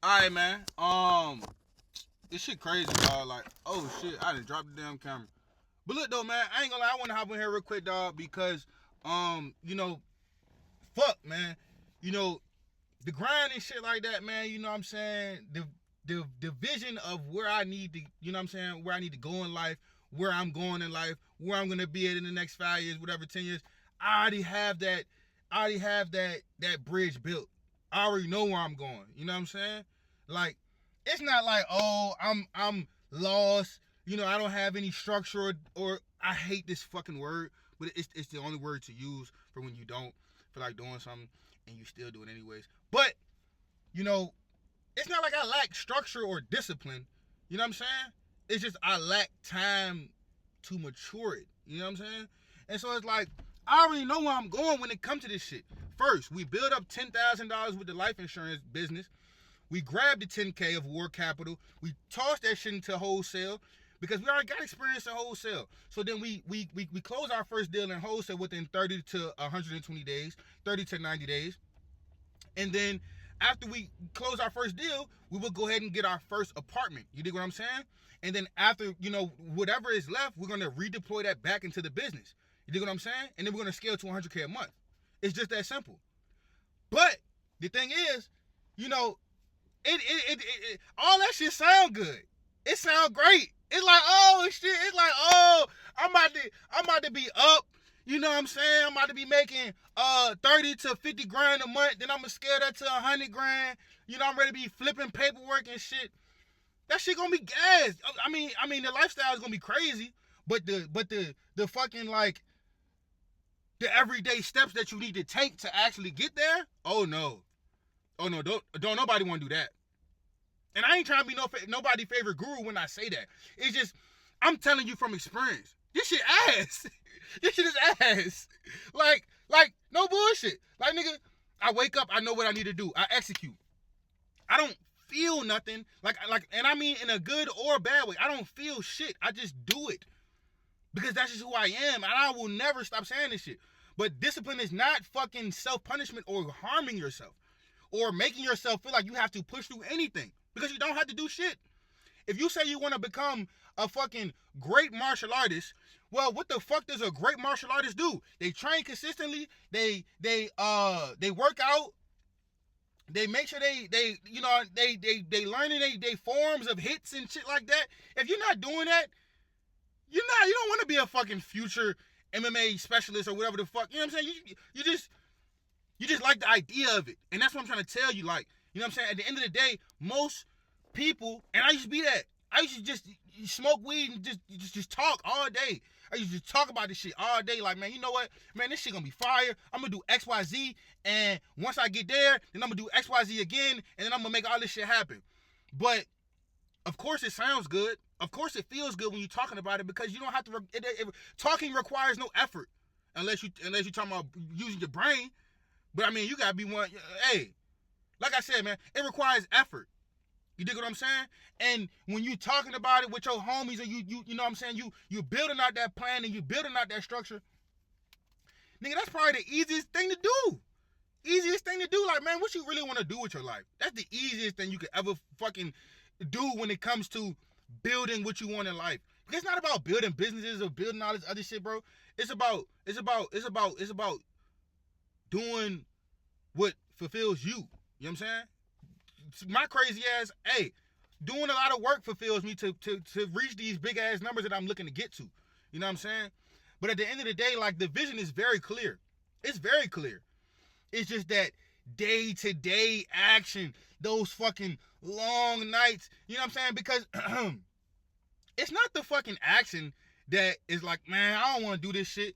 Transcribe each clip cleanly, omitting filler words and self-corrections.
Alright, man. This shit crazy, dog. Like, oh shit, I done dropped the damn camera. But look though, man, I ain't gonna lie, I wanna hop in here real quick, dog, because fuck, man. You know, the grind and shit like that, man, you know what I'm saying? The vision of where I need to, you know what I'm saying, where I need to go in life, where I'm going in life, where I'm gonna be at in the next 5 years, whatever, 10 years. I already have that bridge built. I already know where I'm going. You know what I'm saying? Like, it's not like, oh, I'm lost. You know, I don't have any structure or I hate this fucking word, but it's the only word to use for when you don't feel like doing something and you still do it anyways. But, you know, it's not like I lack structure or discipline. You know what I'm saying? It's just I lack time to mature it. You know what I'm saying? And so it's like, I already know where I'm going when it comes to this shit. First, we build up $10,000 with the life insurance business. We grab the 10K of war capital. We toss that shit into wholesale because we already got experience in wholesale. So then we close our first deal in wholesale within 30 to 120 days, 30 to 90 days. And then after we close our first deal, we will go ahead and get our first apartment. You dig what I'm saying? And then after, you know, whatever is left, we're going to redeploy that back into the business. You dig what I'm saying? And then we're going to scale to 100K a month. It's just that simple. But the thing is, you know, it all that shit sound good. It sound great. It's like, oh shit. It's like, oh, I'm about to be up. You know what I'm saying? I'm about to be making 30 to 50 grand a month. Then I'm gonna scale that to 100 grand. You know, I'm ready to be flipping paperwork and shit. That shit gonna be gas. I mean, the lifestyle is gonna be crazy, but the fucking like the everyday steps that you need to take to actually get there. Oh no, don't nobody want to do that. And I ain't trying to be nobody favorite guru when I say that. It's just I'm telling you from experience. This shit ass. This shit is ass. Like no bullshit. Like nigga, I wake up, I know what I need to do. I execute. I don't feel nothing. Like and I mean in a good or bad way. I don't feel shit. I just do it. Because that's just who I am. And I will never stop saying this shit. But discipline is not fucking self-punishment or harming yourself. Or making yourself feel like you have to push through anything. Because you don't have to do shit. If you say you want to become a fucking great martial artist, well, what the fuck does a great martial artist do? They train consistently. They work out. They make sure they learning they forms of hits and shit like that. If you're not doing that, you don't want to be a fucking future MMA specialist or whatever the fuck. You know what I'm saying? You just like the idea of it. And that's what I'm trying to tell you. Like, you know what I'm saying? At the end of the day, most people, and I used to be that. I used to just smoke weed and just talk all day. I used to just talk about this shit all day. Like, man, you know what? Man, this shit gonna be fire. I'm gonna do XYZ, and once I get there, then I'm gonna do XYZ again, and then I'm gonna make all this shit happen. But of course, it sounds good. Of course, it feels good when you're talking about it because you don't have to. Talking requires no effort unless you're talking about using your brain. But I mean, you gotta be one. Hey, like I said, man, it requires effort. You dig what I'm saying? And when you talking about it with your homies, or you know what I'm saying, you building out that plan and you building out that structure, nigga, that's probably the easiest thing to do. Easiest thing to do. Like, man, what you really want to do with your life? That's the easiest thing you could ever fucking do when it comes to building what you want in life. Because it's not about building businesses or building all this other shit, bro. It's about doing what fulfills you. You know what I'm saying? My crazy ass, hey, doing a lot of work fulfills me to reach these big ass numbers that I'm looking to get to. You know what I'm saying? But at the end of the day, like, the vision is very clear. It's very clear. It's just that day-to-day action, those fucking long nights, you know what I'm saying? Because it's not the fucking action that is like, man, I don't want to do this shit.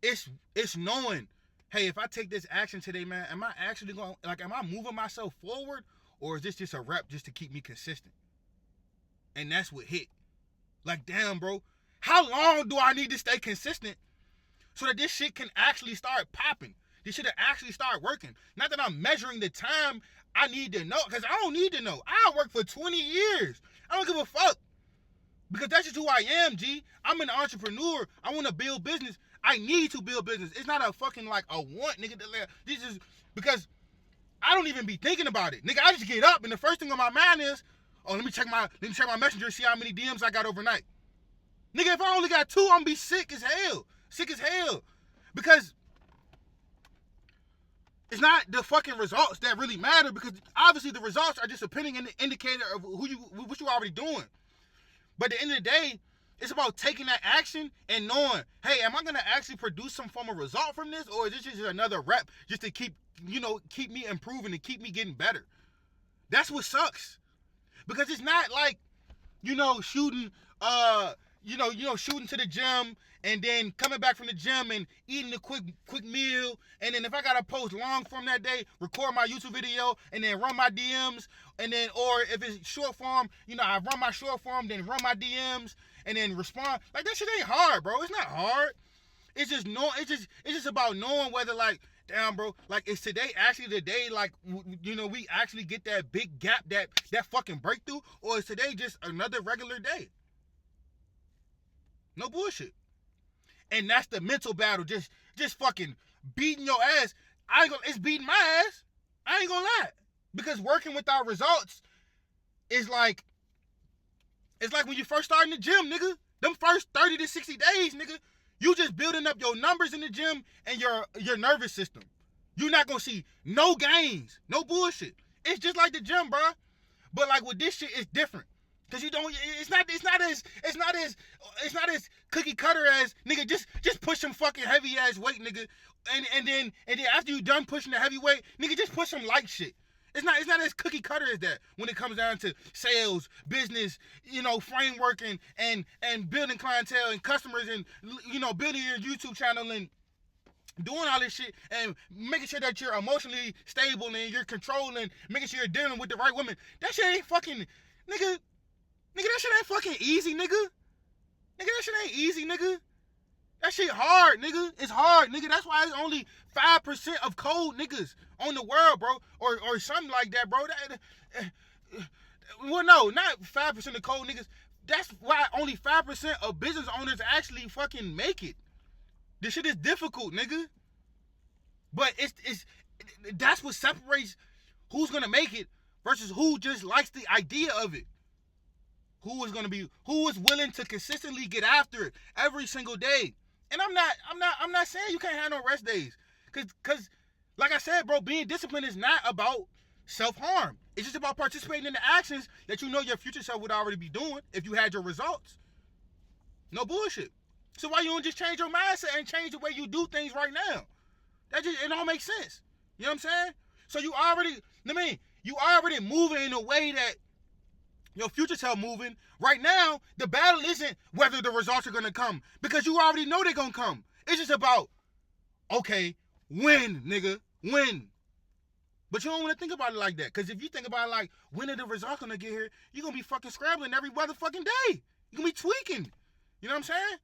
It's knowing, hey, if I take this action today, man, am I actually going, like, am I moving myself forward? Or is this just a rep just to keep me consistent? And that's what hit. Like, damn, bro. How long do I need to stay consistent so that this shit can actually start popping? This shit can actually start working. Not that I'm measuring the time I need to know, because I don't need to know. I worked for 20 years. I don't give a fuck. Because that's just who I am, G. I'm an entrepreneur. I want to build business. I need to build business. It's not a fucking, like, a want, nigga. This is because I don't even be thinking about it. Nigga, I just get up and the first thing on my mind is, oh, let me check my messenger and see how many DMs I got overnight. Nigga, if I only got 2, I'm gonna be sick as hell. Sick as hell. Because it's not the fucking results that really matter, because obviously the results are just a pending indicator of what you already doing. But at the end of the day, it's about taking that action and knowing, hey, am I gonna actually produce some form of result from this, or is this just another rep just to keep me improving and keep me getting better? That's what sucks. Because it's not like, shooting shooting to the gym and then coming back from the gym and eating a quick meal, and then if I gotta post long form that day, record my YouTube video and then run my DMs, and then, or if it's short form, I run my short form, then run my DMs and then respond. Like, that shit ain't hard, bro. It's not hard. It's just about knowing whether, like, damn, bro, like, is today actually the day, like, we actually get that big gap, that fucking breakthrough, or is today just another regular day? No bullshit. And that's the mental battle, just fucking beating your ass. It's beating my ass. I ain't gonna lie. Because working without results is like, it's like when you first start in the gym, nigga. Them first 30 to 60 days, nigga, you just building up your numbers in the gym and your nervous system. You're not gonna see no gains, no bullshit. It's just like the gym, bro. But like with this shit, it's different. Cause it's not as cookie cutter as, nigga, just push some fucking heavy ass weight, nigga. And then after you done pushing the heavy weight, nigga, just push some light shit. It's not as cookie cutter as that when it comes down to sales, business, framework and building clientele and customers and, building your YouTube channel and doing all this shit and making sure that you're emotionally stable and you're controlling, making sure you're dealing with the right women. That shit ain't fucking, nigga, that shit ain't fucking easy, nigga. Nigga, that shit ain't easy, nigga. That shit hard, nigga. It's hard, nigga. That's why it's only 5% of cold niggas on the world, bro. Or something like that, bro. Well, no, not 5% of cold niggas. That's why only 5% of business owners actually fucking make it. This shit is difficult, nigga. But that's what separates who's gonna make it versus who just likes the idea of it. Who is willing to consistently get after it every single day. And I'm not saying you can't have no rest days. Cause like I said, bro, being disciplined is not about self-harm. It's just about participating in the actions that you know your future self would already be doing if you had your results. No bullshit. So why you don't just change your mindset and change the way you do things right now? It all makes sense. You know what I'm saying? So you already moving in a way that your future self moving. Right now, the battle isn't whether the results are going to come, because you already know they're going to come. It's just about, okay, when, nigga, when. But you don't want to think about it like that, because if you think about it like, when are the results going to get here, you're going to be fucking scrambling every motherfucking day. You're going to be tweaking. You know what I'm saying?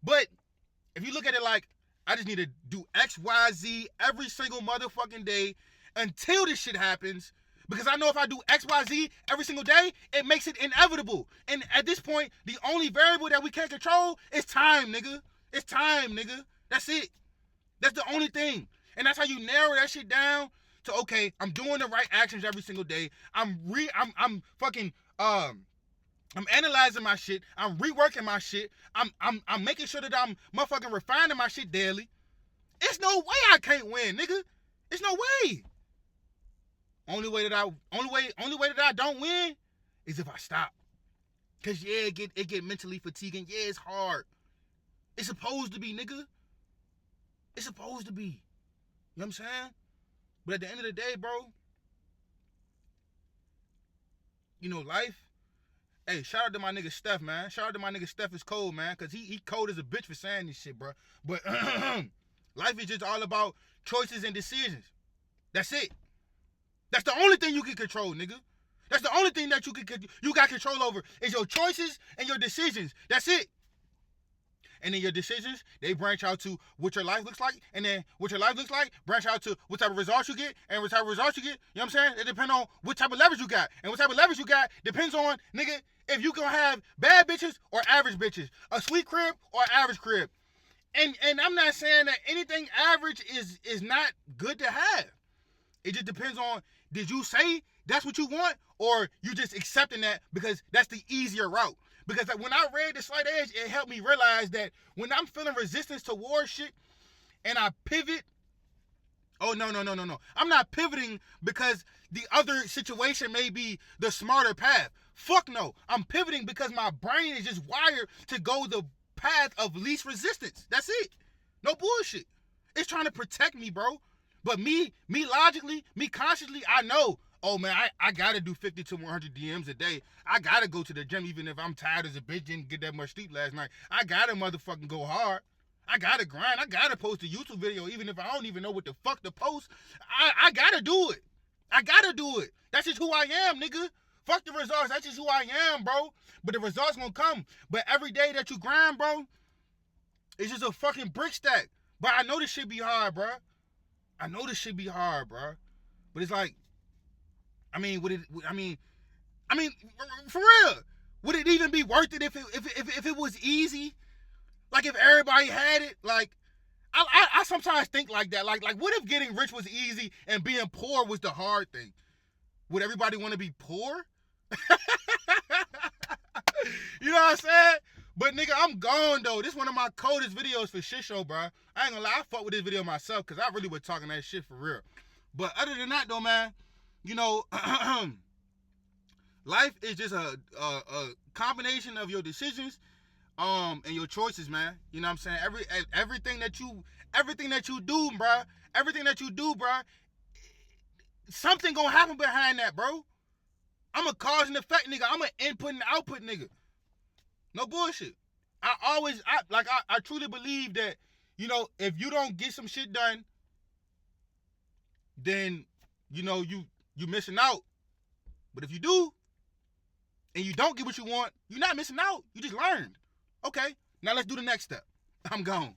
But if you look at it like, I just need to do X, Y, Z every single motherfucking day until this shit happens, because I know if I do X, Y, Z every single day, it makes it inevitable. And at this point, the only variable that we can't control is time, nigga. It's time, nigga. That's it. That's the only thing. And that's how you narrow that shit down to, okay, I'm doing the right actions every single day. I'm analyzing my shit. I'm reworking my shit. I'm making sure that I'm motherfucking refining my shit daily. It's no way I can't win, nigga. It's no way. Only way that I don't win is if I stop. Cause yeah, it get mentally fatiguing. Yeah, it's hard. It's supposed to be, nigga. It's supposed to be. You know what I'm saying? But at the end of the day, bro, life. Hey, shout out to my nigga Steph, man. Shout out to my nigga Steph is cold, man. Cause he cold as a bitch for saying this shit, bro. But life is just all about choices and decisions. That's it. That's the only thing you can control, nigga. That's the only thing that you got control over is your choices and your decisions. That's it. And then your decisions, they branch out to what your life looks like. And then what your life looks like, branch out to what type of results you get. And what type of results you get, you know what I'm saying? It depends on what type of leverage you got. And what type of leverage you got depends on, nigga, if you gonna have bad bitches or average bitches. A sweet crib or average crib. And I'm not saying that anything average is not good to have. It just depends on, did you say that's what you want, or you just accepting that because that's the easier route? Because when I read The Slight Edge, it helped me realize that when I'm feeling resistance towards shit and I pivot, oh, no. I'm not pivoting because the other situation may be the smarter path. Fuck no. I'm pivoting because my brain is just wired to go the path of least resistance. That's it. No bullshit. It's trying to protect me, bro. But me logically, me consciously, I know, oh man, I gotta do 50 to 100 DMs a day. I gotta go to the gym even if I'm tired as a bitch, didn't get that much sleep last night. I gotta motherfucking go hard. I gotta grind. I gotta post a YouTube video even if I don't even know what the fuck to post. I gotta do it. I gotta do it. That's just who I am, nigga. Fuck the results. That's just who I am, bro. But the results gonna come. But every day that you grind, bro, it's just a fucking brick stack. But I know this shit be hard, bro. I know this shit be hard, bro. But it's like, I mean, for real, would it even be worth it if it was easy? Like if everybody had it, like I sometimes think like that. Like what if getting rich was easy and being poor was the hard thing? Would everybody want to be poor? You know what I'm saying? But nigga, I'm gone though. This one of my coldest videos for shit show, bro. I ain't gonna lie, I fuck with this video myself because I really was talking that shit for real. But other than that though, man, you know, life is just a combination of your decisions and your choices, man. You know what I'm saying? Everything that you do, bro, something gonna happen behind that, bro. I'm a cause and effect nigga. I'm an input and output nigga. No bullshit. I truly believe that, you know, if you don't get some shit done, then, you know, you missing out. But if you do, and you don't get what you want, you're not missing out. You just learned. Okay, now let's do the next step. I'm gone.